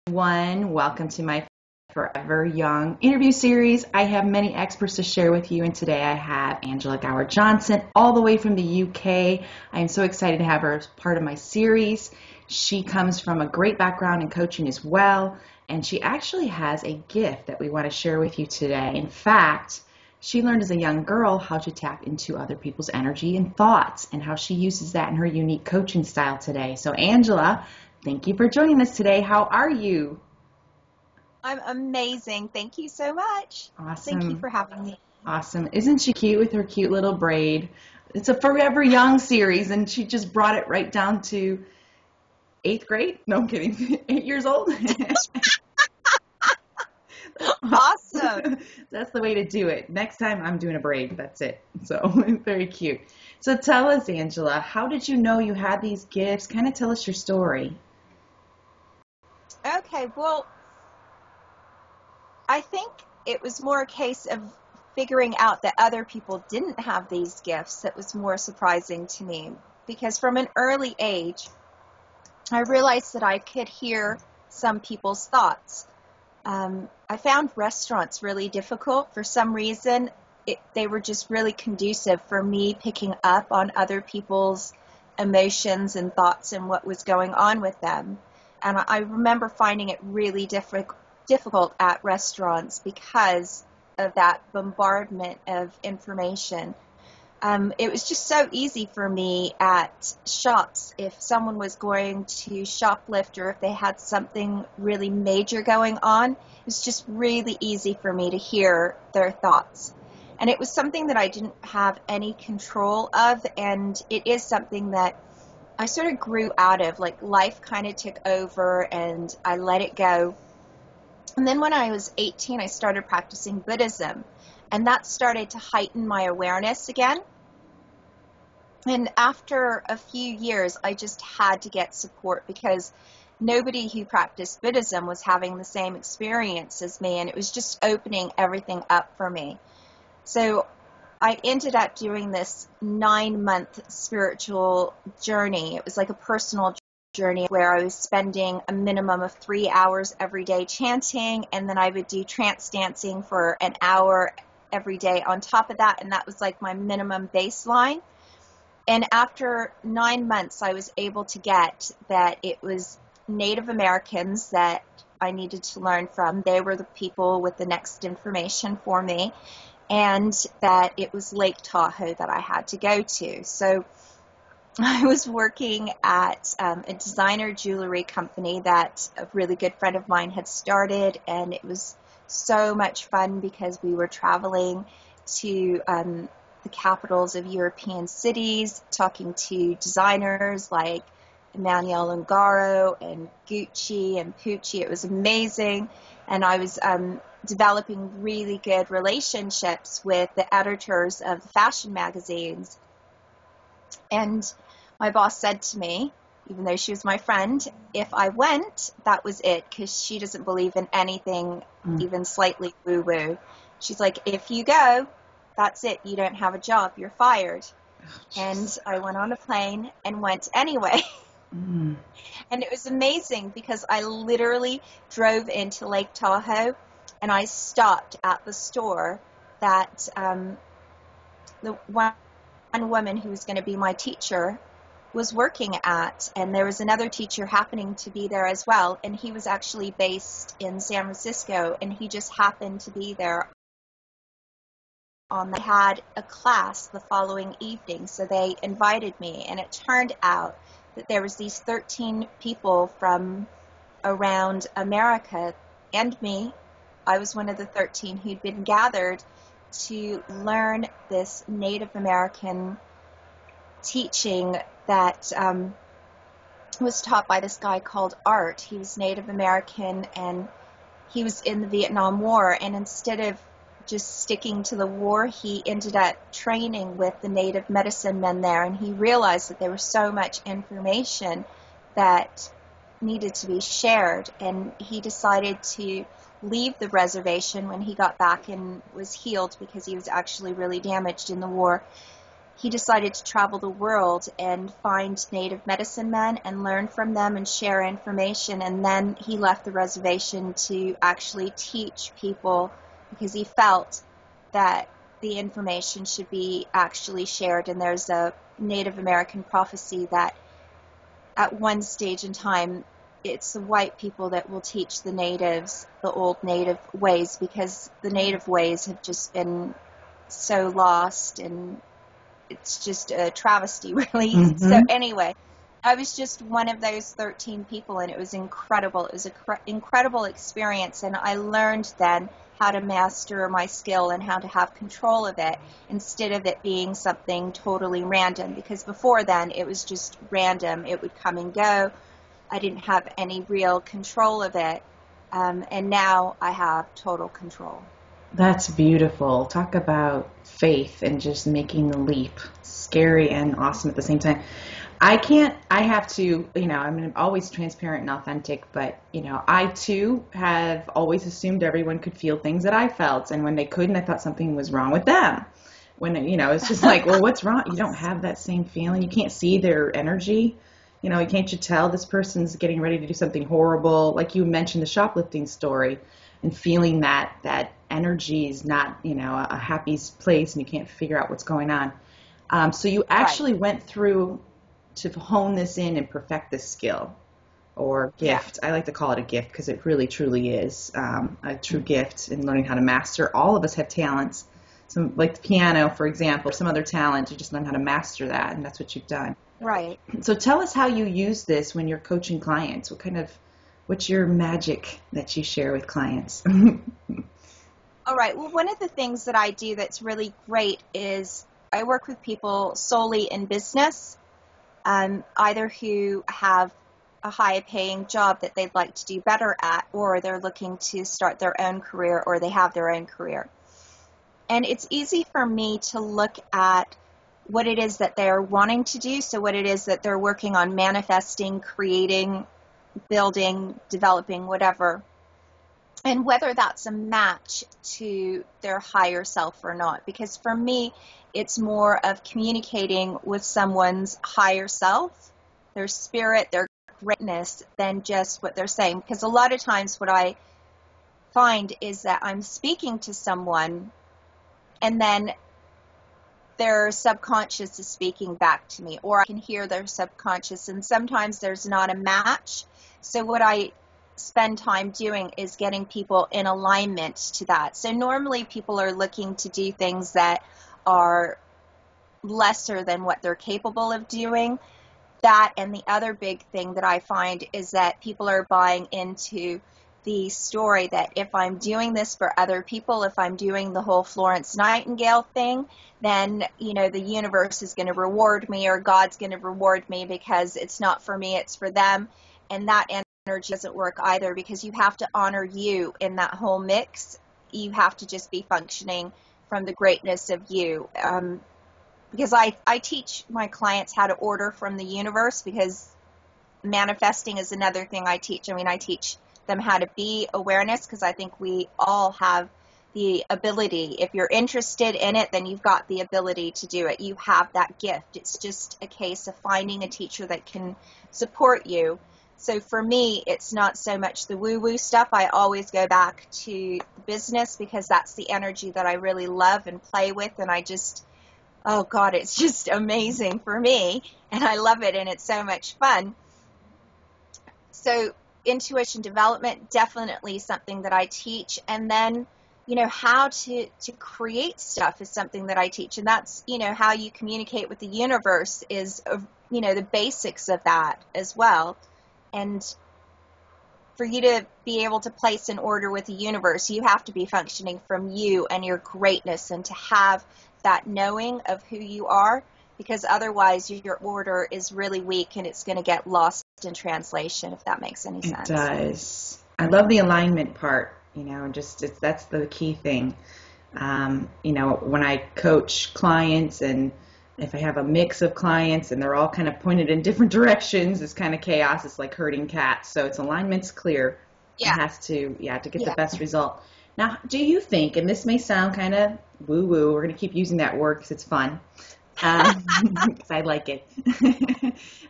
everyone. Welcome to my Forever Young interview series. I have many experts to share with you, and today I have Angela Gower-Johnson, all the way from the UK. I am so excited to have her as part of my series. She comes from a great background in coaching as well, and she actually has a gift that we want to share with you today. In fact, she learned as a young girl how to tap into other people's energy and thoughts, and how she uses that in her unique coaching style today. So, Angela, thank you for joining us today. How are you? I'm amazing. Thank you so much. Thank you Awesome. for having me. Awesome. Isn't she cute with her cute little braid? It's a Forever Young series, and she just brought it right down to eighth grade. No, I'm kidding. 8 years old. Awesome. That's the way to do it. Next time I'm doing a braid. That's it. So very cute. So tell us, Angela, how did you know you had these gifts? Kind of tell us your story. Okay, well, I think it was more a case of figuring out that other people didn't have these gifts that was more surprising to me. Because from an early age, I realized that I could hear some people's thoughts. I found restaurants really difficult. For some reason, they were just really conducive for me picking up on other people's emotions and thoughts and what was going on with them. And I remember finding it really difficult at restaurants because of that bombardment of information. It was just so easy for me at shops if someone was going to shoplift or if they had something really major going on. It was just really easy for me to hear their thoughts. And it was something that I didn't have any control of, and it is something that I sort of grew out of. Like, life kind of took over and I let it go. And then when I was 18, I started practicing Buddhism, and that started to heighten my awareness again. And after a few years, I just had to get support because nobody who practiced Buddhism was having the same experience as me, and it was just opening everything up for me. So I ended up doing this 9-month spiritual journey. It was like a personal journey where I was spending a minimum of 3 hours every day chanting, and then I would do trance dancing for an hour every day on top of that, and that was like my minimum baseline. And after 9 months, I was able to get that it was Native Americans that I needed to learn from. They were the people with the next information for me, and that it was Lake Tahoe that I had to go to. So I was working at a designer jewelry company that a really good friend of mine had started, and it was so much fun because we were traveling to the capitals of European cities, talking to designers like Emmanuel Ungaro and Gucci and Pucci. It was amazing. And I was developing really good relationships with the editors of the fashion magazines. And my boss said to me, even though she was my friend, if I went, that was it, because she doesn't believe in anything even slightly woo-woo. She's like, if you go, that's it. You don't have a job. You're fired. And I went on a plane and went anyway. And it was amazing because I literally drove into Lake Tahoe and I stopped at the store that the one woman who was going to be my teacher was working at. And there was another teacher happening to be there as well. And he was actually based in San Francisco, and he just happened to be there. They had a class the following evening, so they invited me, and it turned out that there was these 13 people from around America and me. I was one of the 13 who'd been gathered to learn this Native American teaching that was taught by this guy called Art. He was Native American, and he was in the Vietnam War, and instead of just sticking to the war, he ended up training with the native medicine men there, and he realized that there was so much information that needed to be shared, and he decided to leave the reservation when he got back and was healed, because he was actually really damaged in the war. he decided to travel the world and find native medicine men and learn from them and share information. And then he left the reservation to actually teach people because he felt that the information should be actually shared. And there's a Native American prophecy that at one stage in time, it's the white people that will teach the natives the old native ways, because the native ways have just been so lost, and it's just a travesty, really. Mm-hmm. So anyway, I was just one of those 13 people, and it was incredible. It was an incredible experience, and I learned then how to master my skill and how to have control of it instead of it being something totally random, because before then it was just random. It would come and go. I didn't have any real control of it, and now I have total control. That's beautiful. Talk about faith and just making the leap. Scary and awesome at the same time. I have to, I'm always transparent and authentic, but, I too have always assumed everyone could feel things that I felt. And when they couldn't, I thought something was wrong with them. When, it's just like, well, what's wrong? You don't have that same feeling. You can't see their energy. Can't you tell this person's getting ready to do something horrible? Like you mentioned the shoplifting story, and feeling that energy is not, a happy place, and you can't figure out what's going on. So you actually went through to hone this in and perfect this skill or gift. Yeah. I like to call it a gift because it really, truly is a true gift in learning how to master. All of us have talents. Some, like the piano, for example, or some other talent, you just learn how to master that, and that's what you've done. Right. So tell us how you use this when you're coaching clients. What's your magic that you share with clients? All right. Well, one of the things that I do that's really great is I work with people solely in business, either who have a high-paying job that they'd like to do better at, or they're looking to start their own career, or they have their own career. And it's easy for me to look at what it is that they're wanting to do, so what it is that they're working on manifesting, creating, building, developing, whatever, and whether that's a match to their higher self or not. Because for me, it's more of communicating with someone's higher self, their spirit, their greatness, than just what they're saying. Because a lot of times what I find is that I'm speaking to someone and then their subconscious is speaking back to me, or I can hear their subconscious, and sometimes there's not a match. So what I spend time doing is getting people in alignment to that. So normally people are looking to do things that are lesser than what they're capable of doing. That, and the other big thing that I find is that people are buying into the story that if I'm doing this for other people, if I'm doing the whole Florence Nightingale thing, then, the universe is going to reward me, or God's going to reward me, because it's not for me, it's for them. And that energy doesn't work either, because you have to honor you in that whole mix. You have to just be functioning from the greatness of you. Because I teach my clients how to order from the universe, because manifesting is another thing I teach. I teach them how to be awareness, because I think we all have the ability. If you're interested in it, then you've got the ability to do it. You have that gift. It's just a case of finding a teacher that can support you. So for me, it's not so much the woo-woo stuff. I always go back to the business, because that's the energy that I really love and play with, and I just, oh God, it's just amazing for me, and I love it, and it's so much fun. So intuition development, definitely something that I teach. And then, how to create stuff is something that I teach. And that's, how you communicate with the universe is, the basics of that as well. And for you to be able to place an order with the universe, you have to be functioning from you and your greatness, and to have that knowing of who you are, because otherwise your order is really weak and it's going to get lost in translation, if that makes any sense. It does. I love the alignment part, that's the key thing. When I coach clients, and if I have a mix of clients and they're all kind of pointed in different directions, it's kind of chaos. It's like herding cats. So its alignment's clear. Yeah. It has to get the best result. Now, do you think, and this may sound kind of woo-woo, we're going to keep using that word because it's fun, because I like it.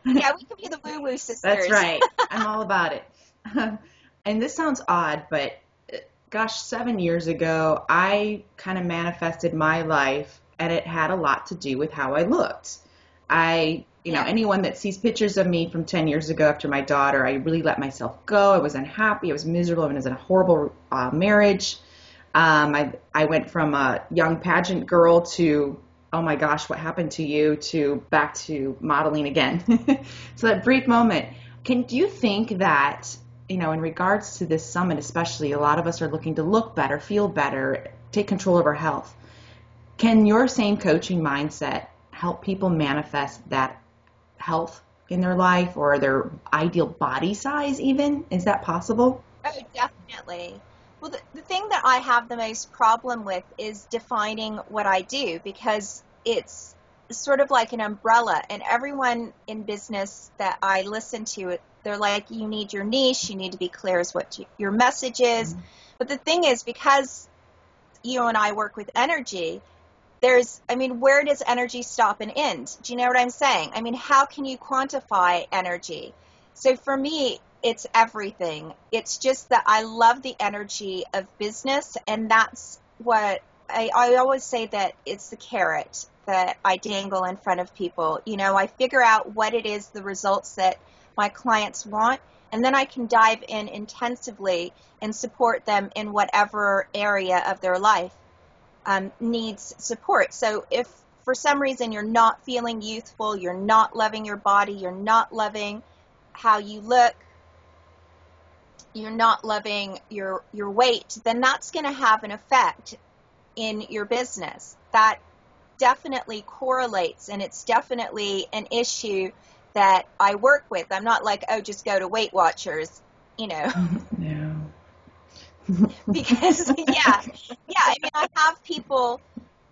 Yeah, we can be the woo-woo sisters. That's right. I'm all about it. And this sounds odd, but gosh, 7 years ago, I kind of manifested my life, and it had a lot to do with how I looked. Yeah. Anyone that sees pictures of me from 10 years ago after my daughter, I really let myself go. I was unhappy. I was miserable. I was in a horrible marriage. I went from a young pageant girl to, oh my gosh, what happened to you, to back to modeling again. So that brief moment. Do you think that, in regards to this summit especially, a lot of us are looking to look better, feel better, take control of our health. Can your same coaching mindset help people manifest that health in their life or their ideal body size even? Is that possible? Oh, definitely. Well, the thing that I have the most problem with is defining what I do, because it's sort of like an umbrella, and everyone in business that I listen to, they're like, you need your niche, you need to be clear as what your message is. But the thing is, because you and I work with energy, where does energy stop and end? Do you know what I'm saying? How can you quantify energy? So for me, it's everything. It's just that I love the energy of business, and that's what I always say, that it's the carrot that I dangle in front of people. I figure out what it is, the results that my clients want, and then I can dive in intensively and support them in whatever area of their life needs support. So if for some reason you're not feeling youthful, you're not loving your body, you're not loving how you look, you're not loving your weight, then that's going to have an effect in your business. That definitely correlates, and it's definitely an issue that I work with. I'm not like, oh, just go to Weight Watchers, No. because I have people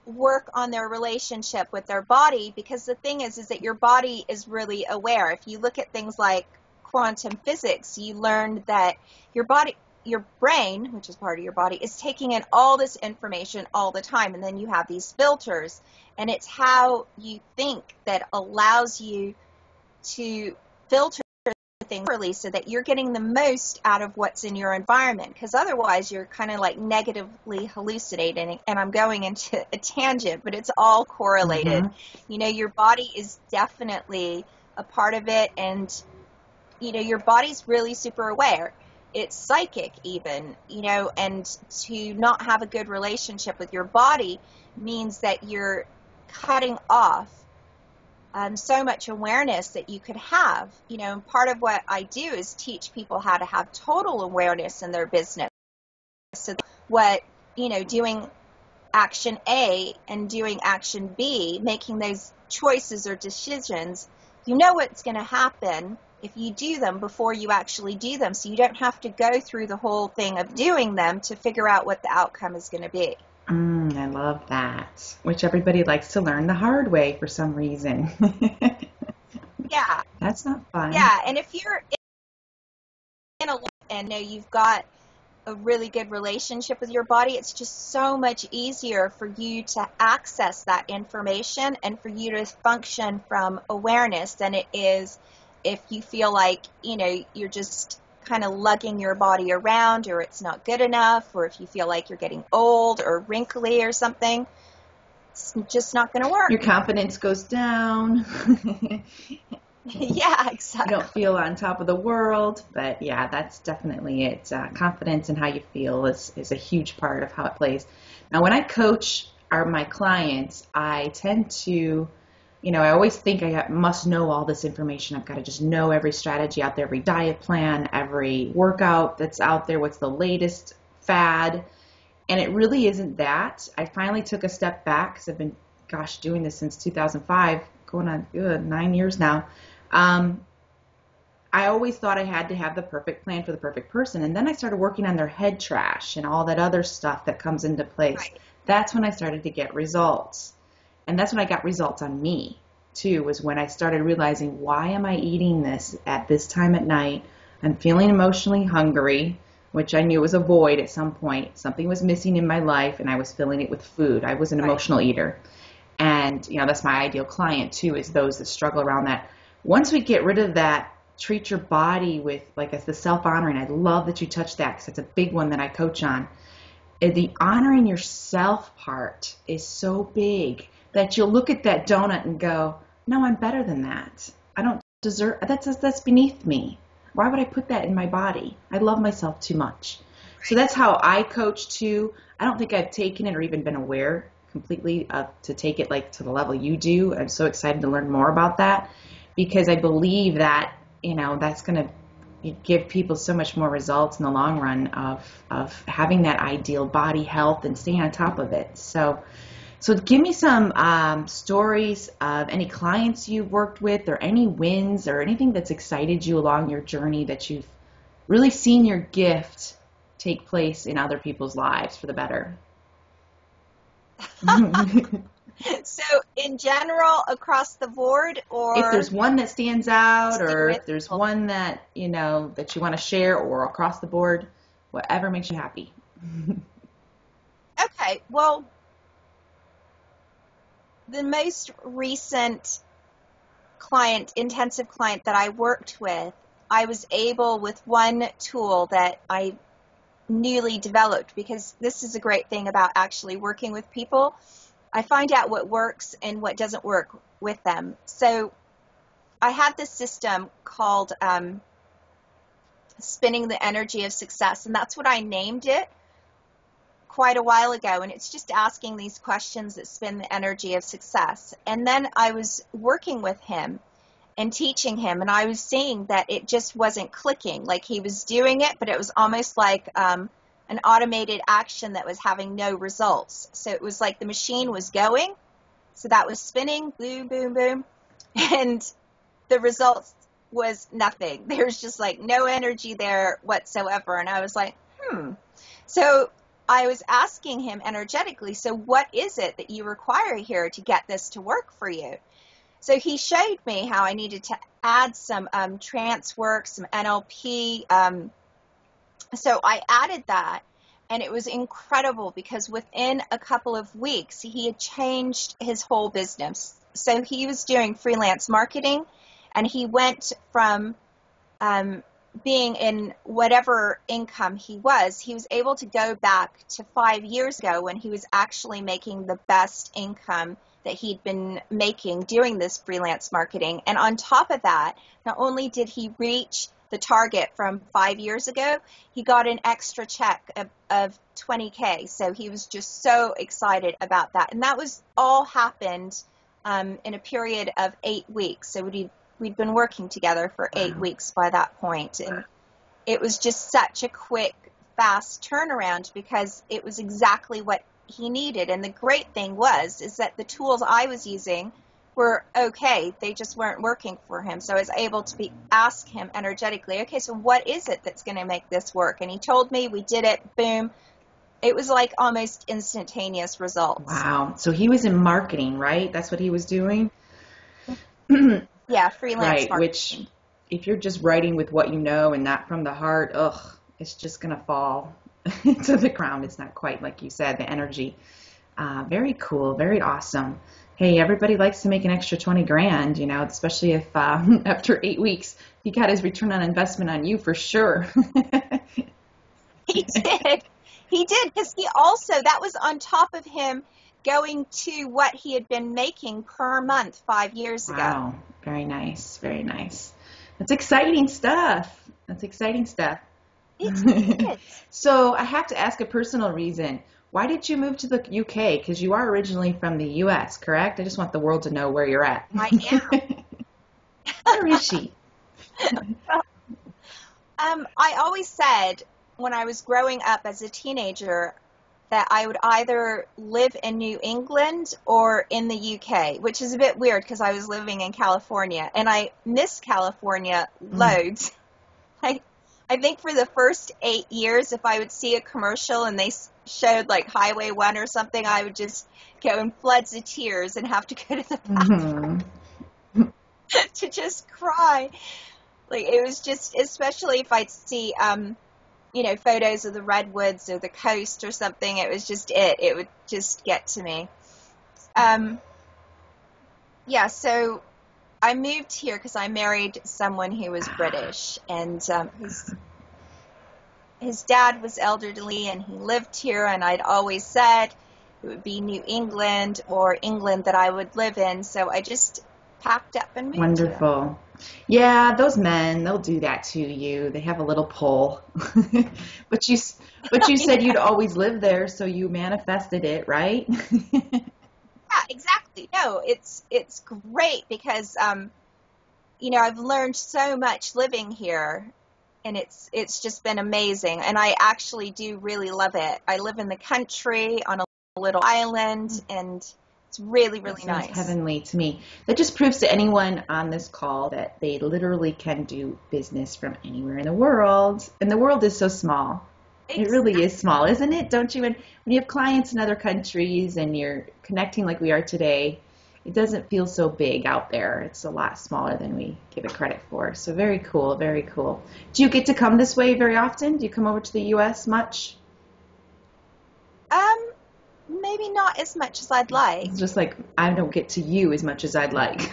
work on their relationship with their body, because the thing is that your body is really aware. If you look at things like quantum physics, you learn that your brain, which is part of your body, is taking in all this information all the time, and then you have these filters, and it's how you think that allows you to filter things properly so that you're getting the most out of what's in your environment, because otherwise you're kind of like negatively hallucinating. And I'm going into a tangent, but it's all correlated. Your body is definitely a part of it, and your body's really super aware. It's psychic even, and to not have a good relationship with your body means that you're cutting off so much awareness that you could have. And part of what I do is teach people how to have total awareness in their business. So doing action A and doing action B, making those choices or decisions, what's going to happen if you do them before you actually do them. So you don't have to go through the whole thing of doing them to figure out what the outcome is going to be. I love that, which everybody likes to learn the hard way for some reason. Yeah. That's not fun. Yeah, and if you're in a and you've got a really good relationship with your body, it's just so much easier for you to access that information and for you to function from awareness than it is if you feel like, you're just kind of lugging your body around, or it's not good enough, or if you feel like you're getting old or wrinkly or something. It's just not going to work. Your confidence goes down. Yeah, exactly. You don't feel on top of the world, but yeah, that's definitely it. Confidence and how you feel is a huge part of how it plays. Now, when I coach my clients, I tend to, I always think I must know all this information. I've got to just know every strategy out there, every diet plan, every workout that's out there, what's the latest fad. And it really isn't that. I finally took a step back because I've been, doing this since 2005, going on 9 years now. I always thought I had to have the perfect plan for the perfect person. And then I started working on their head trash and all that other stuff that comes into place. Right. That's when I started to get results. And that's when I got results on me, too, was when I started realizing, why am I eating this at this time at night? I'm feeling emotionally hungry, which I knew was a void at some point. Something was missing in my life, and I was filling it with food. I was an emotional eater. And, that's my ideal client too, is those that struggle around that. Once we get rid of that, treat your body with, like, as the self-honoring. I love that you touched that because it's a big one that I coach on. The honoring yourself part is so big that you'll look at that donut and go, no, I'm better than that. I don't deserve, that's beneath me. Why would I put that in my body? I love myself too much. So that's how I coach too. I don't think I've taken it or even been aware completely to take it like to the level you do. I'm so excited to learn more about that because I believe that, that's going to give people so much more results in the long run of having that ideal body health and staying on top of it. So give me some stories of any clients you've worked with or any wins or anything that's excited you along your journey that you've really seen your gift take place in other people's lives for the better. So in general, across the board, or if there's one that stands out, or if there's one that that you want to share, or across the board, whatever makes you happy. Okay, well, the most recent intensive client that I worked with, I was able, with one tool that I newly developed, because this is a great thing about actually working with people, I find out what works and what doesn't work with them. So I have this system called Spinning the Energy of Success, and that's what I named it quite a while ago, and it's just asking these questions that spin the energy of success. And then I was working with him and teaching him, and I was seeing that it just wasn't clicking. Like, he was doing it, but it was almost like an automated action that was having no results. So it was like the machine was going, so that was spinning, boom, boom, boom, and the results was nothing. There's just like no energy there whatsoever. And I was like, So I was asking him energetically, so what is it that you require here to get this to work for you? So he showed me how I needed to add some trance work, some NLP. So I added that, and it was incredible because within a couple of weeks, he had changed his whole business. So he was doing freelance marketing, and he went from being in whatever income he was able to go back to 5 years ago when he was actually making the best income that he'd been making doing this freelance marketing. And on top of that, not only did he reach the target from 5 years ago, he got an extra check of $20K. So he was just so excited about that. And that was all happened in a period of 8 weeks. So we'd been working together for 8 weeks by that point. And it was just such a quick, fast turnaround because it was exactly what he needed. And the great thing is that the tools I was using were okay. They just weren't working for him. So I was able to ask him energetically, okay, so what is it that's going to make this work? And he told me, we did it, boom. It was like almost instantaneous results. Wow. So he was in marketing, right? That's what he was doing? Yeah, freelance right, marketing. Which, if you're just writing with what you know and not from the heart, it's just going to fall to the ground. It's not quite like you said, the energy. Very cool, very awesome. Hey, everybody likes to make an extra 20 grand, especially if after 8 weeks he got his return on investment on you for sure. He did. He did, because that was on top of him going to what he had been making per month 5 years ago. Wow, very nice, very nice. That's exciting stuff. It is. So I have to ask a personal reason. Why did you move to the UK? Because you are originally from the US, correct? I just want the world to know where you're at. I am. Where is she? I always said when I was growing up as a teenager that I would either live in New England or in the UK, which is a bit weird because I was living in California, and I miss California loads. I think for the first 8 years, if I would see a commercial and they showed like Highway 1 or something, I would just go in floods of tears and have to go to the bathroom to just cry. Like, it was just, especially if I'd see, photos of the redwoods or the coast or something, it was just it would just get to me. Yeah, so I moved here because I married someone who was British, and his dad was elderly, and he lived here, and I'd always said it would be New England or England that I would live in, so I just packed up and moved here. Wonderful. Yeah, those men, they'll do that to you. They have a little pull. But you said you'd always live there, so you manifested it, right? Yeah, exactly. No, it's great because I've learned so much living here, and it's just been amazing. And I actually do really love it. I live in the country on a little island, and it's really, That really sounds nice. heavenly to me. That just proves to anyone on this call that they literally can do business from anywhere in the world. And the world is so small. It really is small, isn't it? Don't you? And when you have clients in other countries and you're connecting like we are today, it doesn't feel so big out there. It's a lot smaller than we give it credit for. So very cool, very cool. Do you get to come this way very often? Do you come over to the U.S. much? Um, Maybe not as much as I'd like. It's just like I don't get to you as much as I'd like.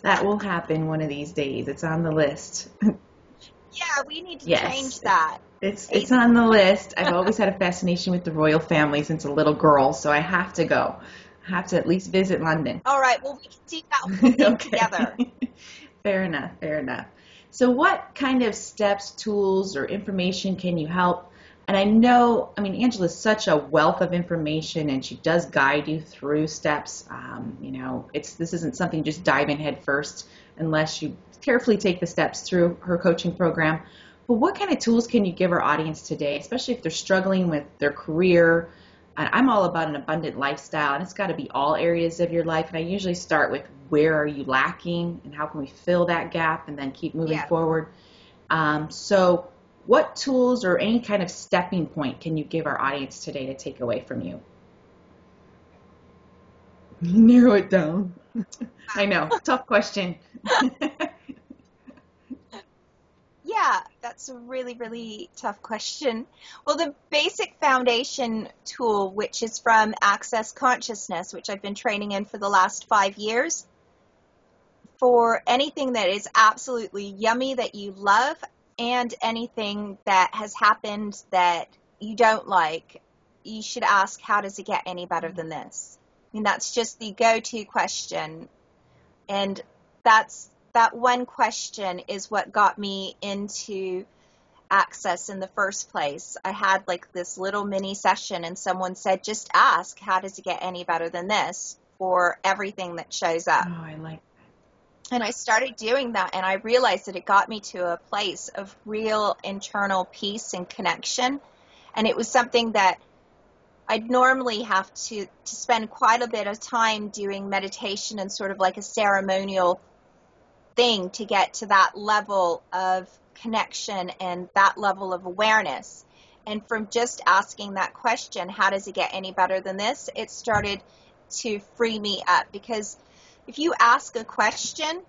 That will happen one of these days. It's on the list. Yeah, we need to Yes, change that. it's on the list. I've always had a fascination with the royal family since a little girl, so I have to go. I have to at least visit London. All right, well, we can do that whole thing Okay. together. Fair enough, fair enough. So what kind of steps, tools, or information can you help? And I mean, Angela's such a wealth of information and she does guide you through steps. This isn't something you just dive in head first unless you carefully take the steps through her coaching program. But what kind of tools can you give our audience today, especially if they're struggling with their career? And I'm all about an abundant lifestyle, and it's got to be all areas of your life. And I usually start with where are you lacking and how can we fill that gap and then keep moving Yeah. forward. So what tools or any kind of stepping point can you give our audience today to take away from you? Narrow it down. I know, tough question. Yeah, that's a really, really tough question. Well, the basic foundation tool, which is from Access Consciousness, which I've been training in for the last 5 years, for anything that is absolutely yummy that you love and anything that has happened that you don't like, you should ask, how does it get any better than this? I mean, that's just the go-to question. And that one question is what got me into Access in the first place. I had like this little mini session and someone said, just ask, how does it get any better than this for everything that shows up? Oh, I like And I started doing that, and I realized that it got me to a place of real internal peace and connection. And it was something that I'd normally have to spend quite a bit of time doing meditation and sort of like a ceremonial thing to get to that level of connection and that level of awareness. And from just asking that question, how does it get any better than this? It started to free me up, because if you ask a question,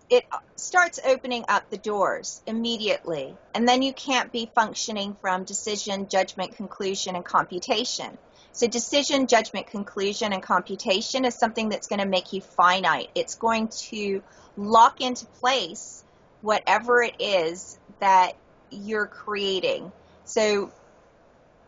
it starts opening up the doors immediately. And then you can't be functioning from decision, judgment, conclusion, and computation. So decision, judgment, conclusion, and computation is something that's going to make you finite. It's going to lock into place whatever it is that you're creating. So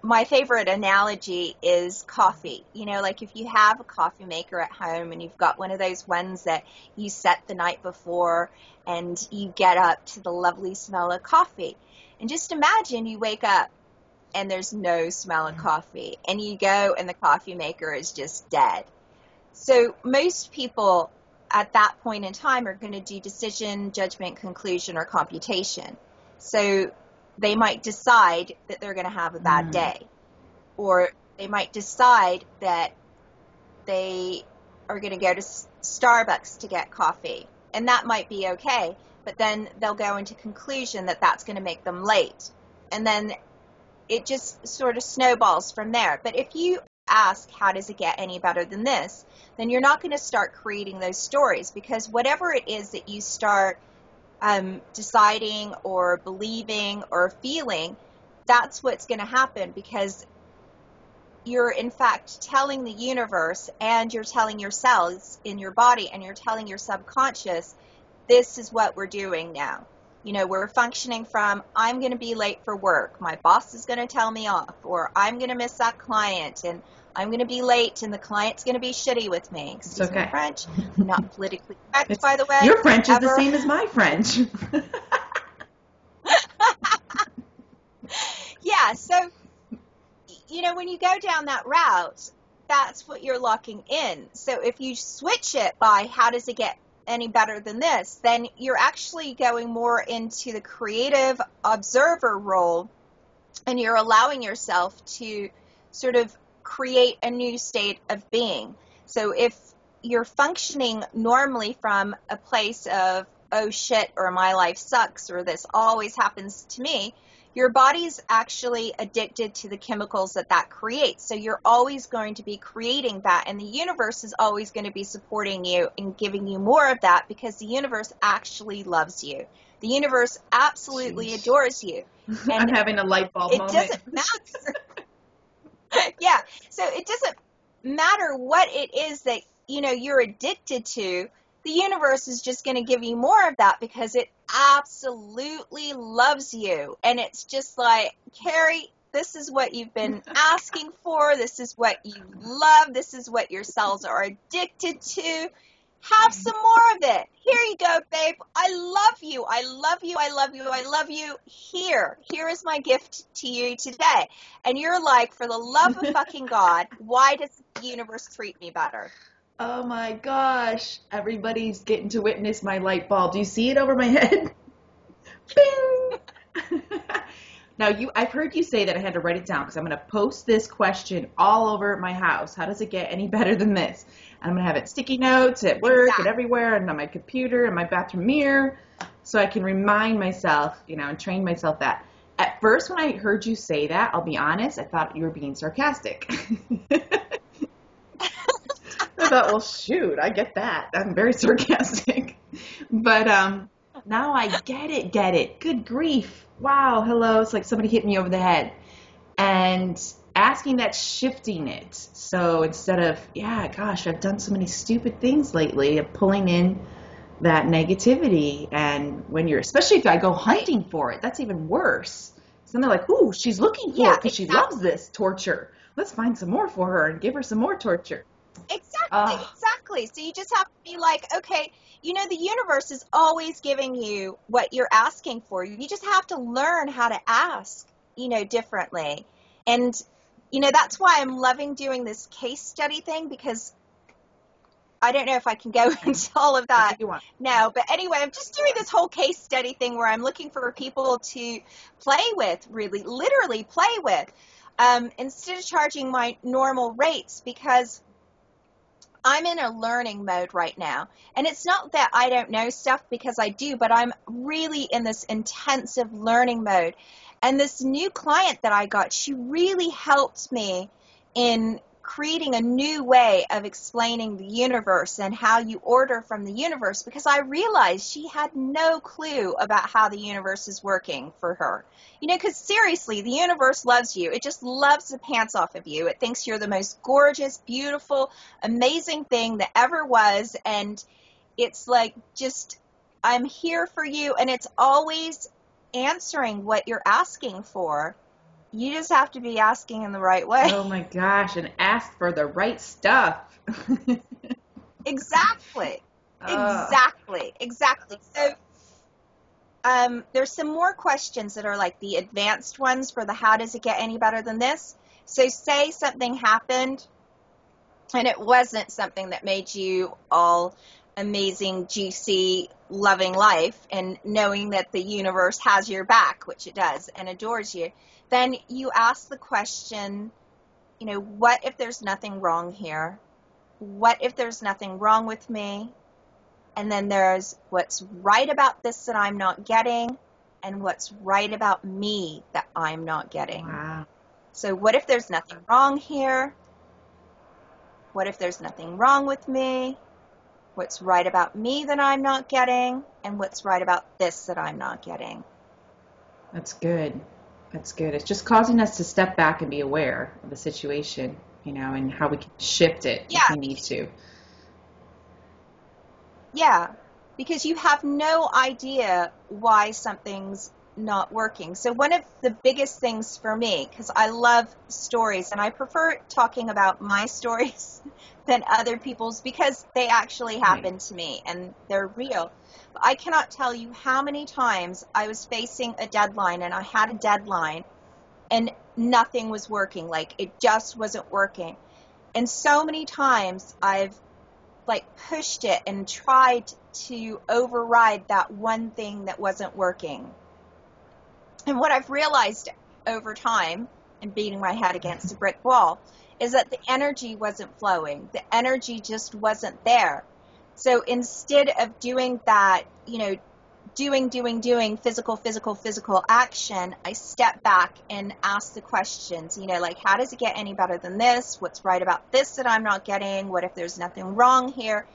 my favorite analogy is coffee. Like if you have a coffee maker at home and you've got one of those ones that you set the night before and you get up to the lovely smell of coffee. And just imagine you wake up and there's no smell of coffee, and you go and the coffee maker is just dead. So most people at that point in time are going to do decision, judgment, conclusion, or computation. So they might decide that they're going to have a bad day, or they might decide that they are going to go to Starbucks to get coffee, and that might be okay, but then they'll go into conclusion that that's going to make them late, and then it just sort of snowballs from there. But if you ask, how does it get any better than this, then you're not going to start creating those stories, because whatever it is that you start deciding or believing or feeling, that's what's going to happen, because you're in fact telling the universe, and you're telling your cells in your body, and you're telling your subconscious, this is what we're doing now. We're functioning from, I'm going to be late for work, my boss is going to tell me off, or I'm going to miss that client, and I'm going to be late, and the client's going to be shitty with me. Excuse me, French. Not politically correct, by the way. Your French is the same as my French. Yeah, so, when you go down that route, that's what you're locking in. So if you switch it by how does it get any better than this, then you're actually going more into the creative observer role, and you're allowing yourself to sort of create a new state of being. So if you're functioning normally from a place of, oh shit, or my life sucks, or this always happens to me, your body's actually addicted to the chemicals that creates. So you're always going to be creating that, and the universe is always going to be supporting you and giving you more of that, because the universe actually loves you. The universe absolutely adores you. And I'm having a light bulb moment. It doesn't matter. Yeah. So it doesn't matter what it is that, you're addicted to. The universe is just going to give you more of that, because it absolutely loves you. And it's just like, Carrie, this is what you've been asking for. This is what you love. This is what your cells are addicted to. Have some more of it. Here you go, babe. I love you. I love you. I love you. I love you. Here is my gift to you today. And you're like, for the love of fucking God, why does the universe treat me better? Oh my gosh. Everybody's getting to witness my light bulb. Do you see it over my head? Bing! Now, I've heard you say that I had to write it down, because I'm going to post this question all over my house. How does it get any better than this? And I'm going to have it sticky notes at work and everywhere, and on my computer and my bathroom mirror, so I can remind myself, and train myself that. At first, when I heard you say that, I'll be honest, I thought you were being sarcastic. I thought, well, shoot, I get that. I'm very sarcastic. But now I get it. Good grief. Wow, hello. It's like somebody hit me over the head. And asking that, shifting it. So instead of, yeah, gosh, I've done so many stupid things lately, of pulling in that negativity. And when especially if I go hunting for it, that's even worse. So they're like, ooh, she's looking for it because she loves this torture. Let's find some more for her and give her some more torture. Exactly. So you just have to be like, okay, the universe is always giving you what you're asking for. You just have to learn how to ask, differently. And, that's why I'm loving doing this case study thing, because I don't know if I can go into all of that now. But anyway, I'm just doing this whole case study thing where I'm looking for people to play with, really, literally play with, instead of charging my normal rates, because I'm in a learning mode right now. And it's not that I don't know stuff, because I do, but I'm really in this intensive learning mode. And this new client that I got, she really helped me in creating a new way of explaining the universe and how you order from the universe, because I realized she had no clue about how the universe is working for her. Because seriously, the universe loves you. It just loves the pants off of you. It thinks you're the most gorgeous, beautiful, amazing thing that ever was. And it's like, just, I'm here for you. And it's always answering what you're asking for. You just have to be asking in the right way. Oh my gosh, and ask for the right stuff. Exactly. So there's some more questions that are like the advanced ones for the how does it get any better than this. So say something happened and it wasn't something that made you all amazing, juicy, loving life, and knowing that the universe has your back, which it does, and adores you. Then you ask the question, what if there's nothing wrong here? What if there's nothing wrong with me? And then there's what's right about this that I'm not getting, and what's right about me that I'm not getting. Wow. So what if there's nothing wrong here? What if there's nothing wrong with me? What's right about me that I'm not getting? And what's right about this that I'm not getting? That's good. That's good. It's just causing us to step back and be aware of the situation, and how we can shift it if Yeah, we need to. yeah, because you have no idea why something's not working. So one of the biggest things for me, because I love stories and I prefer talking about my stories than other people's because they actually Right. happened to me and they're real. But I cannot tell you how many times I was facing a deadline and I had a deadline and nothing was working. Like it just wasn't working. And so many times I've like pushed it and tried to override that one thing that wasn't working. And what I've realized over time and beating my head against a brick wall is that the energy wasn't flowing. The energy just wasn't there. So instead of doing that, doing physical action, I step back and ask the questions, like how does it get any better than this? What's right about this that I'm not getting? What if there's nothing wrong here?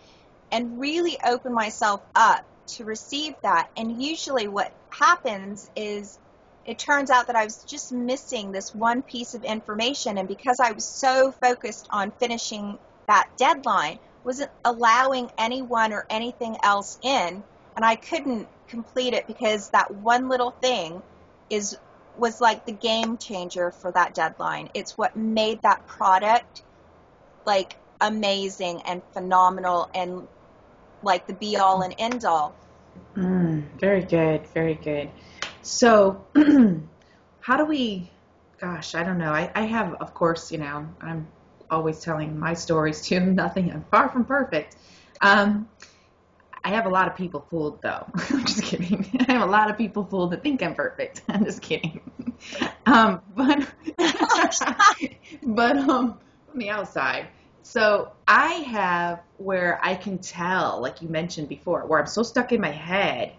And really open myself up to receive that. And usually what happens is it turns out that I was just missing this one piece of information. And because I was so focused on finishing that deadline, wasn't allowing anyone or anything else in. And I couldn't complete it because that one little thing was like the game changer for that deadline. It's what made that product like amazing and phenomenal and like the be all and end all. Very good. Very good. So, how do we, gosh, I don't know. I have, of course, I'm always telling my stories too. I'm far from perfect. Um, I have a lot of people fooled, though. I'm just kidding. I have a lot of people fooled that think I'm perfect. I'm just kidding. But, from the outside. So I have where I can tell, like you mentioned before, where I'm so stuck in my head.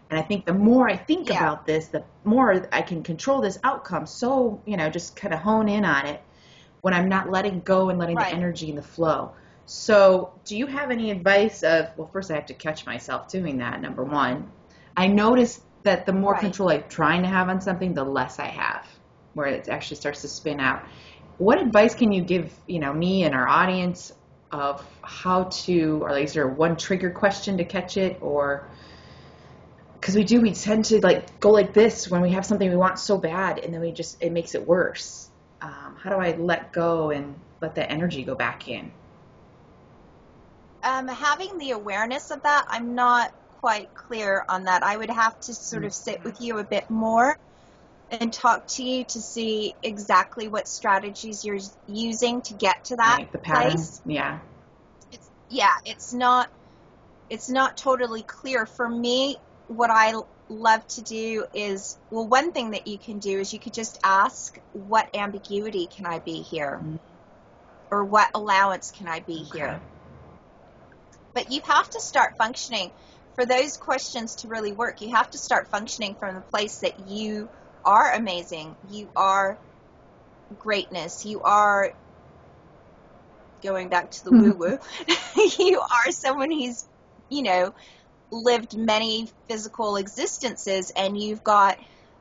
And I think the more I think Yeah, about this, the more I can control this outcome. So, just kind of hone in on it when I'm not letting go and letting the right. energy and the flow. So, do you have any advice of, well, first I have to catch myself doing that, number one. I notice that the more Right. control I'm trying to have on something, the less I have, where it actually starts to spin out. What advice can you give, me and our audience of how to, or is there one trigger question to catch it, or because we tend to like go like this when we have something we want so bad, and then it makes it worse. How do I let go and let that energy go back in? Having the awareness of that, I'm not quite clear on that. I would have to sort of sit with you a bit more and talk to you to see exactly what strategies you're using to get to that Right, the pattern. place. Yeah. Yeah, it's not totally clear. For me, what I love to do is, well, one thing that you can do is you could just ask, what ambiguity can I be here? Mm, Or what allowance can I be okay. here? But you have to start functioning. For those questions to really work, you have to start functioning from the place that you are amazing. You are greatness. You are, going back to the woo-woo, you are someone who's, you know, lived many physical existences, and you've got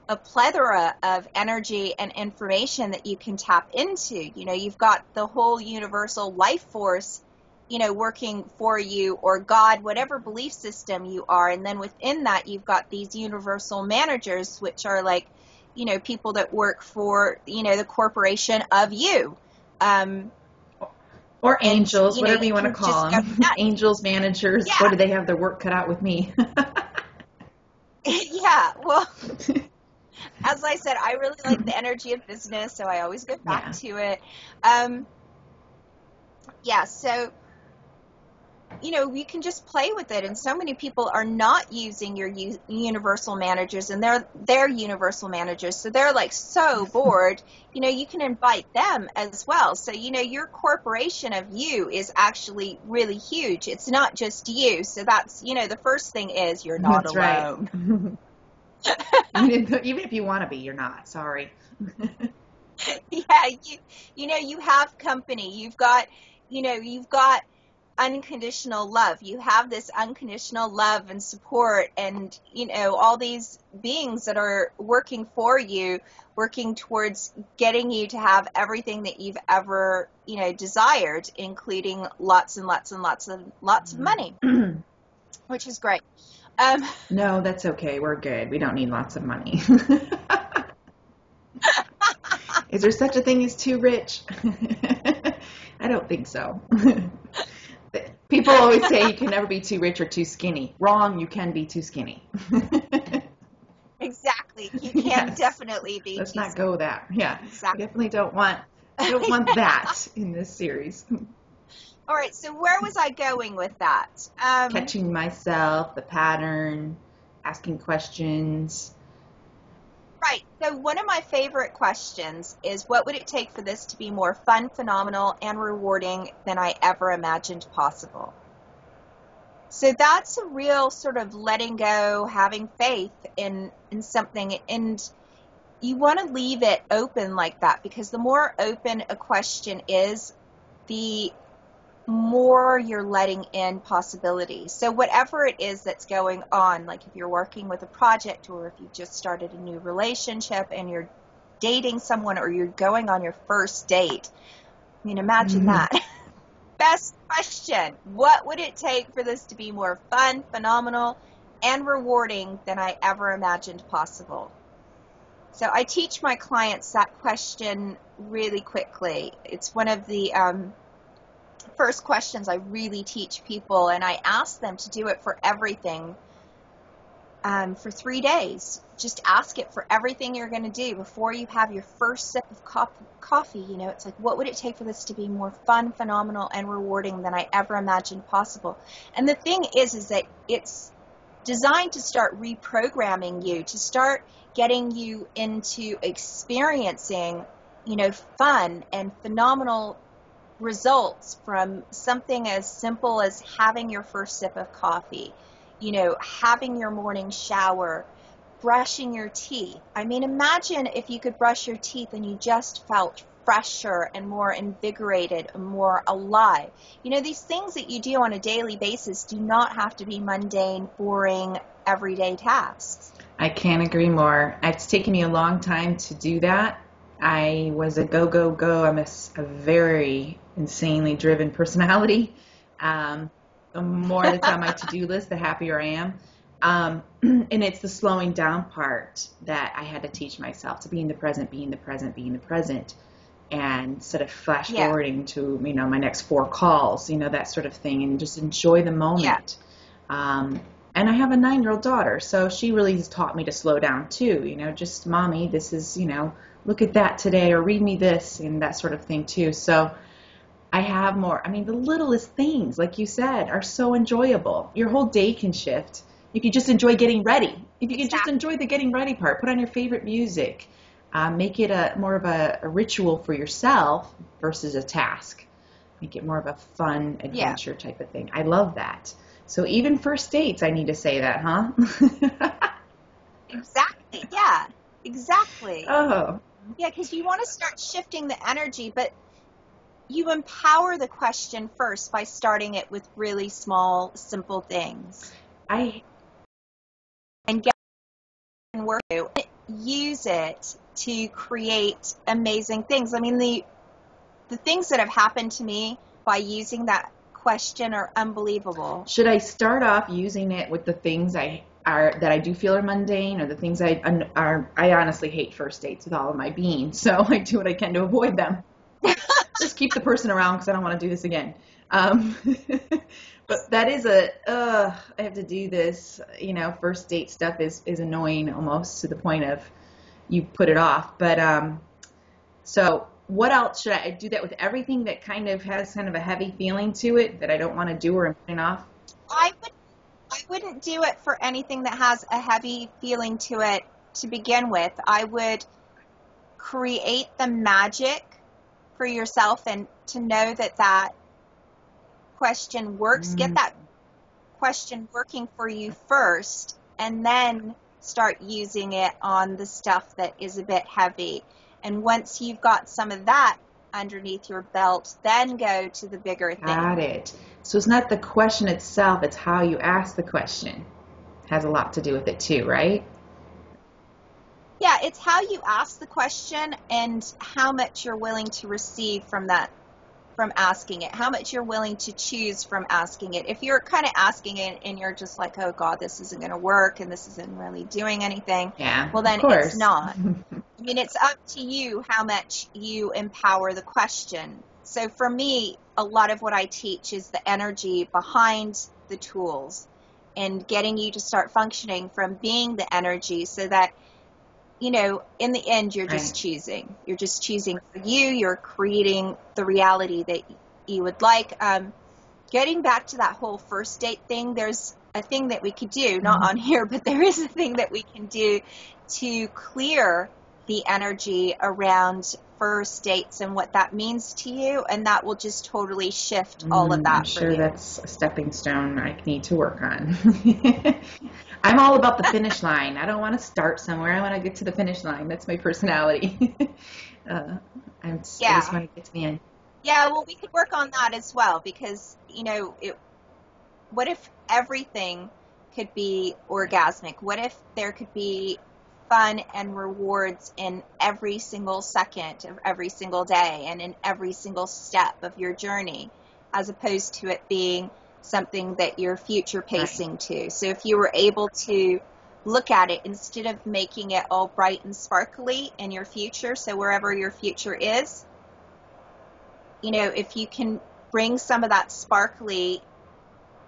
a plethora of energy and information that you can tap into. You've got the whole universal life force, working for you, or God, whatever belief system you are. And then within that, you've got these universal managers, which are like, people that work for, the corporation of you. Or And, angels, whatever you you want to can just call go them. nuts. Angels, managers. What Yeah. do they have their work cut out with me? Yeah. Well, as I said, I really like the energy of business, so I always go back Yeah. to it. Um, yeah, so, you can just play with it, and so many people are not using your universal managers, and they're universal managers, so they're like so bored. You can invite them as well. So, your corporation of you is actually really huge. It's not just you. So that's, the first thing is you're not That's right. alone. Even if you want to be, you're not. Sorry. Yeah, you have company. You've got unconditional love. You have this unconditional love and support and, all these beings that are working for you, working towards getting you to have everything that you've ever, desired, including lots and lots and lots of money, which is great. No, that's okay. We're good. We don't need lots of money. Is there such a thing as too rich? I don't think so. People always say you can never be too rich or too skinny. Wrong, you can be too skinny. Exactly. You can definitely be Let's too not skinny. go there. Yeah. Exactly. I definitely don't want that in this series. All right, so where was I going with that? Catching myself, the pattern, asking questions. Right. So one of my favorite questions is, what would it take for this to be more fun, phenomenal, and rewarding than I ever imagined possible? So that's a real sort of letting go, having faith in something. And you want to leave it open like that, because the more open a question is, the more you're letting in possibilities. So whatever it is that's going on, like if you're working with a project, or if you've just started a new relationship and you're dating someone, or you're going on your first date, I mean, imagine that. Best question: what would it take for this to be more fun, phenomenal, and rewarding than I ever imagined possible? So I teach my clients that question really quickly. It's one of the first questions I really teach people, and I ask them to do it for everything for 3 days. Just ask it for everything you're going to do before you have your first sip of coffee. It's like, what would it take for this to be more fun, phenomenal, and rewarding than I ever imagined possible? And the thing is that it's designed to start reprogramming you, to start getting you into experiencing, fun and phenomenal results from something as simple as having your first sip of coffee, having your morning shower, brushing your teeth. I mean, imagine if you could brush your teeth and you just felt fresher and more invigorated and more alive. These things that you do on a daily basis do not have to be mundane, boring, everyday tasks. I can't agree more. It's taken me a long time to do that. I was a go, go, go. I'm a very insanely driven personality. The more that's on my to-do list, the happier I am. And it's the slowing down part that I had to teach myself, to be in the present, be in the present, be in the present. And instead of flash forwarding to, my next 4 calls, that sort of thing, and just enjoy the moment. And I have a 9-year-old daughter, so she really has taught me to slow down too. Just, mommy, this is, look at that today, or read me this, and that sort of thing too. So I have more. The littlest things, like you said, are so enjoyable. Your whole day can shift if you just enjoy getting ready. If you can just enjoy the getting ready part, put on your favorite music, make it more of a ritual for yourself versus a task. Make it more of a fun adventure type of thing. I love that. So even first dates, I need to say that, huh? Exactly. Yeah, exactly. Oh. Yeah, because you want to start shifting the energy, but you empower the question first by starting it with really small, simple things. And get and work to use it to create amazing things. The things that have happened to me by using that question are unbelievable. Should I start off using it with the things that I do feel are mundane, or the things I honestly hate first dates with all of my being, so I do what I can to avoid them. Just keep the person around because I don't want to do this again. But that is I have to do this, first date stuff is annoying almost to the point of you put it off. But so what else should I do that with? Everything that kind of has kind of a heavy feeling to it that I don't want to do or I'm putting off? I wouldn't do it for anything that has a heavy feeling to it to begin with. I would create the magic for yourself, and to know that question works. Get that question working for you first, and then start using it on the stuff that is a bit heavy. And once you've got some of that underneath your belt, then go to the bigger Got thing. it. So it's not the question itself, it's how you ask the question. Has a lot to do with it too, right? Yeah, it's how you ask the question and how much you're willing to receive from that, from asking it, how much you're willing to choose from asking it. If you're kind of asking it and you're just like, oh God, this isn't going to work and this isn't really doing anything, Yeah, well, of then it's course. not. I mean, it's up to you how much you empower the question. So for me, a lot of what I teach is the energy behind the tools and getting you to start functioning from being the energy so that, you know, in the end, you're just Right. choosing. You're just choosing for you. You're creating the reality that you would like. Getting back to that whole first date thing, there's a thing that we could do, not on here, but there is a thing that we can do to clear the energy around first dates and what that means to you, and that will just totally shift all of I'm that for sure you. that's a stepping stone I need to work on. I'm all about the finish line. I don't want to start somewhere. I want to get to the finish line. That's my personality. uh, I just Yeah. want to get to the end. Yeah, well, we could work on that as well because, you know, what if everything could be orgasmic? What if there could be fun and rewards in every single second of every single day and in every single step of your journey, as opposed to it being something that you're future Right. pacing to? So if you were able to look at it instead of making it all bright and sparkly in your future, so wherever your future is, you know, if you can bring some of that sparkly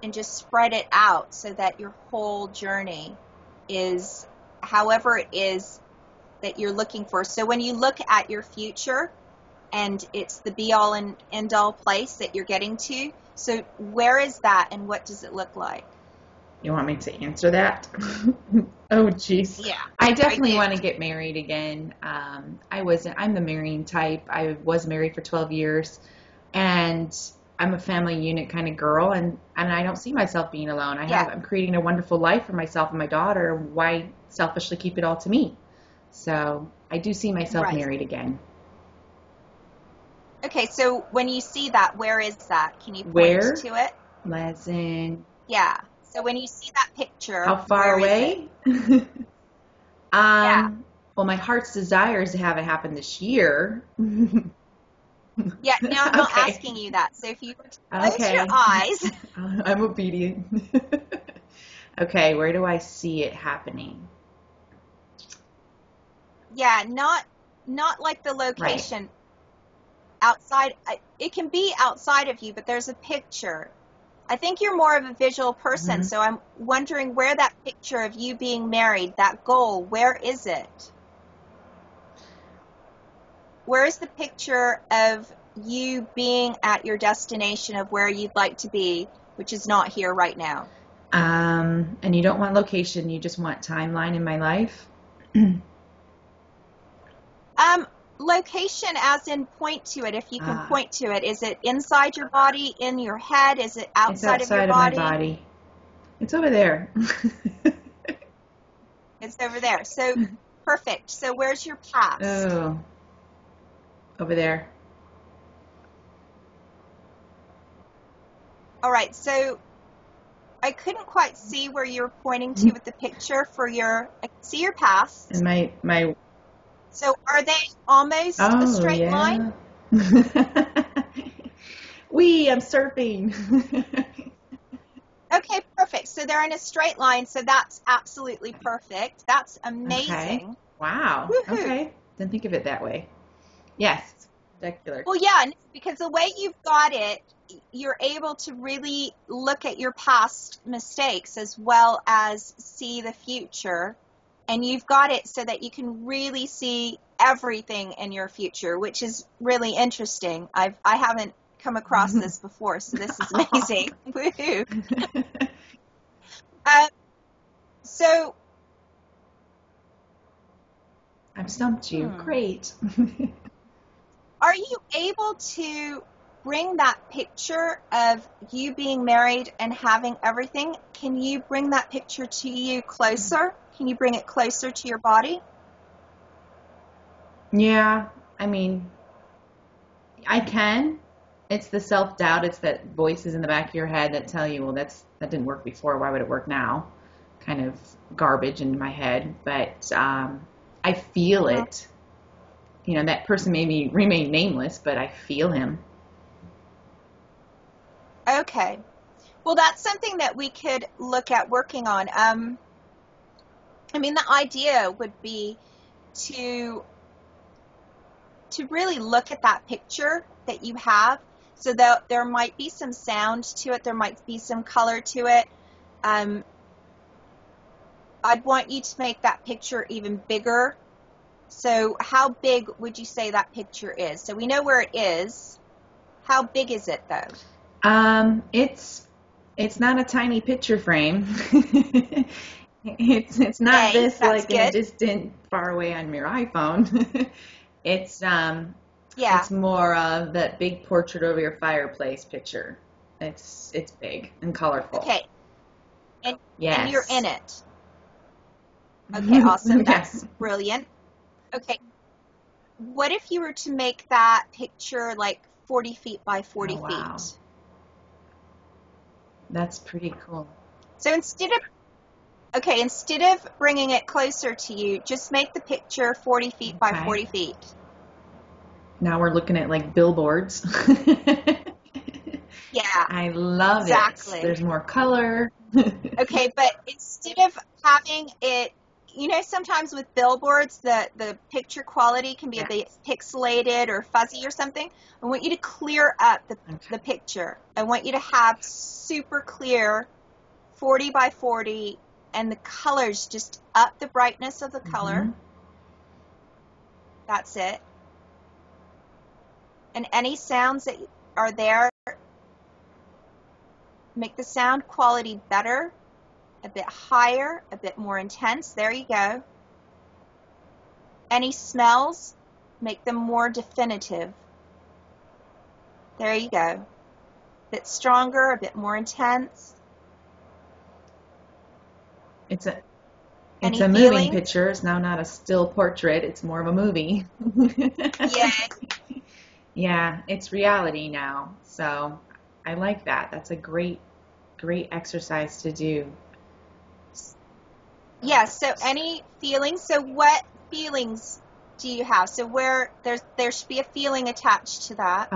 and just spread it out so that your whole journey is however it is that you're looking for. So when you look at your future and it's the be all and end all place that you're getting to, so where is that and what does it look like? You want me to answer that? Oh, geez. Yeah, I I definitely do. want to get married again. I'm the marrying type. I was married for 12 years, and I'm a family unit kind of girl, and I don't see myself being alone. Yeah, I'm creating a wonderful life for myself and my daughter. Why selfishly keep it all to me? So I do see myself right. married again. Okay, so when you see that, where is that? Can you point Where? to it? As in, Yeah. So when you see that how picture, far where is it? away? Yeah. Well, my heart's desire is to have it happen this year. Yeah, now I'm not Okay. asking you that. So if you were to close your Okay. eyes, I'm obedient. Okay, where do I see it happening? yeah, not like the Right. location outside. It can be outside of you, but there's a picture. I think you're more of a visual person, Hmm. so I'm wondering where that picture of you being married, that goal, where is it? Where is the picture of you being at your destination of where you'd like to be, which is not here right now? And you don't want location, you just want timeline in my life. Um, Location as in point to it, if you can Ah, point to it. Is it inside your body, in your head? Is it it's outside of your outside of my body? body. It's over there. It's over there. So perfect. So where's your past? Oh, over there. All right. So I couldn't quite see where you were pointing to with the picture for your, I can see your past. And my So are they almost a oh straight line? yeah. I'm surfing. Okay, perfect. So they're in a straight line. So that's absolutely perfect. That's Okay. amazing. Wow. Woohoo. Okay. Didn't think of it that way. Yes. Spectacular. Well, yeah, because the way you've got it, you're able to really look at your past mistakes as well as see the future. And you've got it so that you can really see everything in your future, which is really interesting. I haven't come across this before, so this is amazing. Woohoo. Uh, so, I've stumped you. Great. are you able to bring that picture of you being married and having everything? Can you bring that picture to you closer? Can you bring it closer to your body? Yeah. I mean, I can. It's the self-doubt. It's that voices in the back of your head that tell you, well, that didn't work before. Why would it work now? Kind of garbage in my head. But I feel it. You know, that person may remain nameless, but I feel him. Okay. Well, that's something that we could look at working on. I mean, the idea would be to really look at that picture that you have, so that there might be some sound to it, there might be some color to it. I'd want you to make that picture even bigger. So how big would you say that picture is? So we know where it is. How big is it, though? It's not a tiny picture frame. It's not Okay, this that's like in a good. distant, far away on your iPhone. It's Yeah. it's more of that big portrait over your fireplace picture. It's big and colorful. Okay. And Yes. you're in it. Okay, awesome. Yeah. That's brilliant. Okay. What if you were to make that picture like 40 feet by 40 Oh, wow. feet? That's pretty cool. So instead of bringing it closer to you, just make the picture 40 feet by Okay. 40 feet. Now we're looking at like billboards. Yeah, I love exactly. it. There's more color. Okay, but instead of having it, you know, sometimes with billboards, the picture quality can be a bit pixelated or fuzzy or something. I want you to clear up the picture. I want you to have super clear 40 by 40, and the colors, just up the brightness of the color. That's it. And any sounds that are there, make the sound quality better, a bit higher, a bit more intense. There you go. Any smells, make them more definitive. There you go. A bit stronger, a bit more intense. It's a Any moving feelings? picture. It's now not a still portrait. It's more of a movie. Yeah. Yeah, it's reality now. So I like that. That's a great exercise to do. Yeah, so any feelings? So what feelings do you have? So where there should be a feeling attached to that.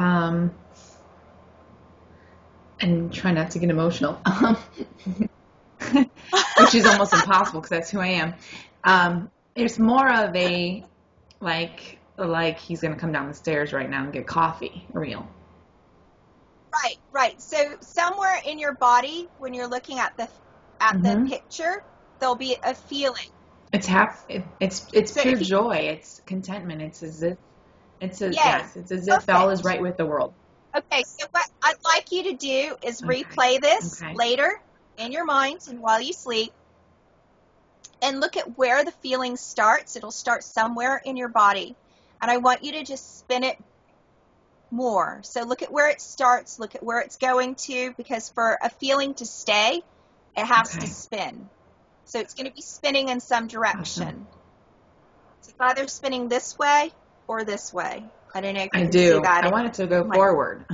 And try not to get emotional. Which is almost impossible because that's who I am. There's more of a like he's gonna come down the stairs right now and get coffee real. Right. So somewhere in your body, when you're looking at the picture, there'll be a feeling. It's so pure joy. It's contentment. It's as if it's as if all is right with the world. Okay, so what I'd like you to do is replay this later in your mind and while you sleep, and look at where the feeling starts. It'll start somewhere in your body, and I want you to just spin it more. So look at where it starts, look at where it's going to, because for a feeling to stay, it has to spin. So it's going to be spinning in some direction. Awesome. So it's either spinning this way or this way. I don't know if you can see that. I want it to go forward.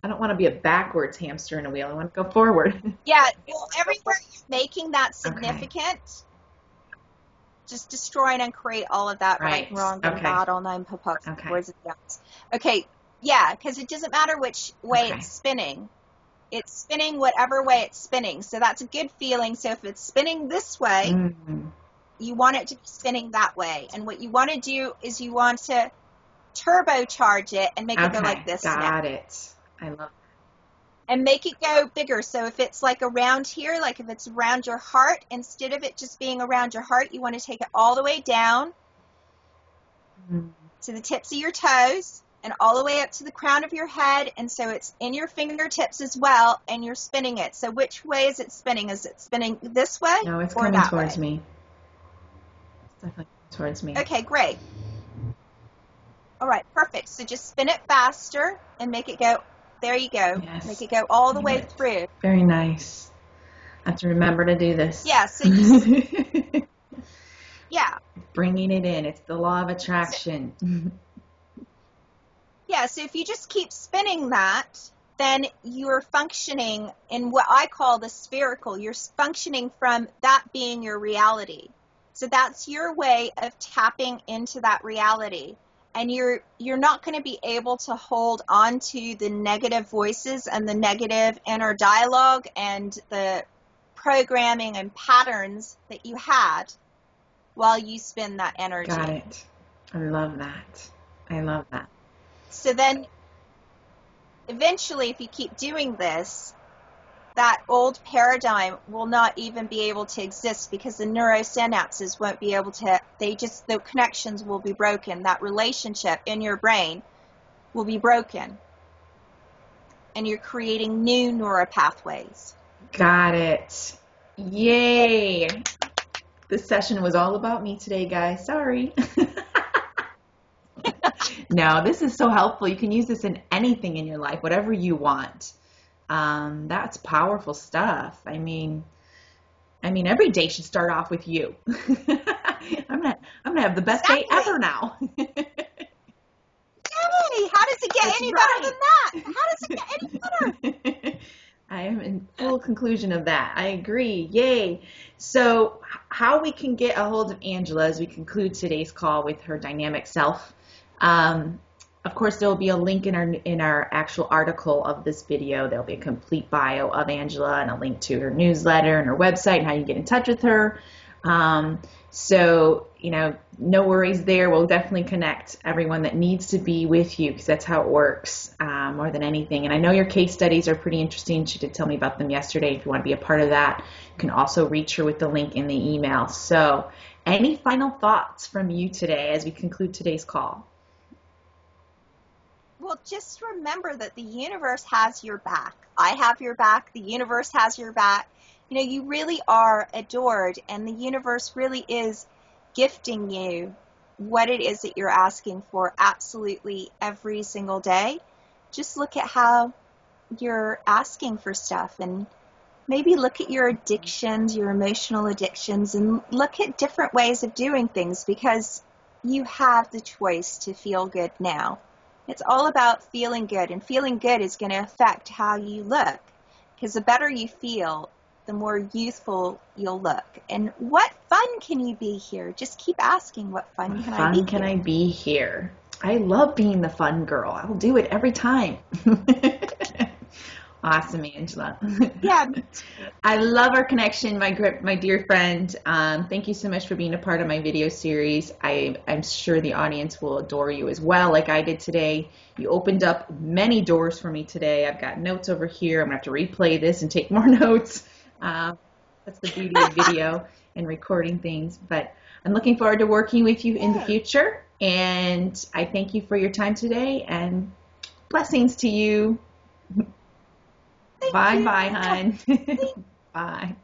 I don't want to be a backwards hamster in a wheel. I want to go forward. Yeah, well, everywhere you're making that significant, just destroy and uncreate all of that right, wrong, and bad, all nine words of dance. Okay, yeah, because it doesn't matter which way it's spinning. It's spinning whatever way it's spinning. So that's a good feeling. So if it's spinning this way, you want it to be spinning that way. And what you want to do is you want to turbocharge it and make it go like this. Got it. I love that. And make it go bigger. So if it's like around here, like if it's around your heart, instead of it just being around your heart, you want to take it all the way down to the tips of your toes and all the way up to the crown of your head. And so it's in your fingertips as well, and you're spinning it. So which way is it spinning? Is it spinning this way? No, it's or coming that towards way? me. It's definitely towards me. Okay, great. All right, perfect. So just spin it faster and make it go. There you go. Yes. Make it go all the way through. Very nice. I have to remember to do this. Yeah, so you yeah. Bringing it in. It's the law of attraction. Yeah, so if you just keep spinning that, then you're functioning in what I call the spherical. You're functioning from that being your reality. So that's your way of tapping into that reality. And you're not going to be able to hold on to the negative voices and the negative inner dialogue and the programming and patterns that you had while you spin that energy. Got it. I love that. I love that. So then eventually, if you keep doing this, that old paradigm will not even be able to exist because the neurosynapses won't be able to, the connections will be broken. That relationship in your brain will be broken. And you're creating new neural pathways. Got it. Yay. This session was all about me today, guys. Sorry. No, this is so helpful. You can use this in anything in your life, whatever you want. That's powerful stuff. I mean, every day should start off with you. I'm gonna have the best day ever now. Yay! How does it get any better than that? How does it get any better? I am in full conclusion of that. I agree. Yay. So how we can get a hold of Angela as we conclude today's call with her dynamic self. Of course, there will be a link in our actual article of this video. There'll be a complete bio of Angela and a link to her newsletter and her website and how you can get in touch with her. So, no worries there. We'll definitely connect everyone that needs to be with you because that's how it works more than anything. And I know your case studies are pretty interesting. She did tell me about them yesterday. If you want to be a part of that, you can also reach her with the link in the email. So any final thoughts from you today as we conclude today's call? Well, just remember that the universe has your back. I have your back. The universe has your back. You really are adored, and the universe really is gifting you what it is that you're asking for absolutely every single day. Just look at how you're asking for stuff, and maybe look at your addictions, your emotional addictions, and look at different ways of doing things because you have the choice to feel good now. It's all about feeling good, and feeling good is going to affect how you look because the better you feel, the more youthful you'll look. And what fun can you be here? Just keep asking, what fun can I be here? Fun can I be here? I love being the fun girl. I'll do it every time. Awesome, Angela. Yeah. I love our connection, my dear friend. Thank you so much for being a part of my video series. I'm sure the audience will adore you as well, like I did today. You opened up many doors for me today. I've got notes over here. I'm going to have to replay this and take more notes. That's the beauty of video and recording things. But I'm looking forward to working with you in the future. And I thank you for your time today, and blessings to you. Bye-bye, hon. Bye.